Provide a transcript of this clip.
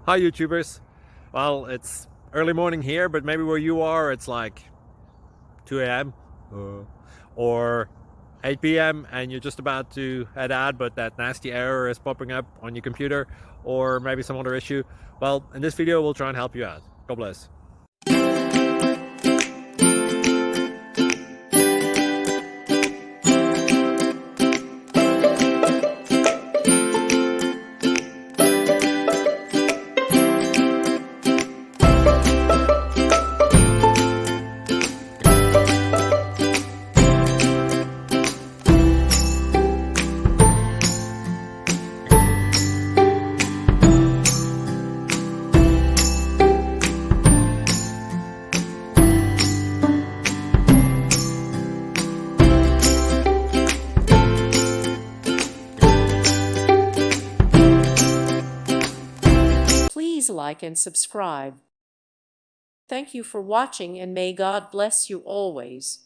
Hi YouTubers. Well, it's early morning here, but maybe where you are it's like 2 a.m. Or 8 p.m. and you're just about to head out, but that nasty error is popping up on your computer, or maybe some other issue. Well, in this video we'll try and help you out. God bless. Please like and subscribe. Thank you for watching, and may God bless you always.